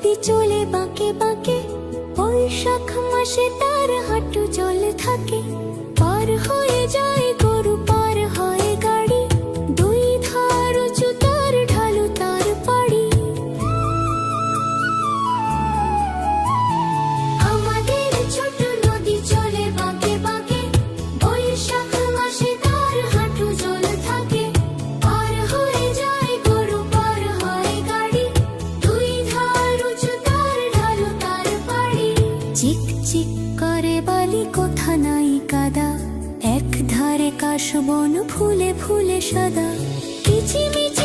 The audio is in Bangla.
নদী চলে বাঁকে বাঁকে, বৈশাখ মাসে তার হাঁটু জল থাকে। পার হয়ে যায় গরু, পার হয় গাড়ি, দুই ধার উঁচু তার ঢালু তার পাড়ি। আমাদের ছোট নদী চলে বাঁকে বাঁকে, বৈশাখ মাসে তার হাঁটু জল থাকে। পার হয়ে যায় গরু, পার হয় গাড়ি, দুই ধার উঁচু তার ঢালু তার পাড়ি। চিক চিক করে বালি, কোথা নাই কাদা, এক ধারে কাশবন ফুলে ফুলে সাদা। কিচিমিচি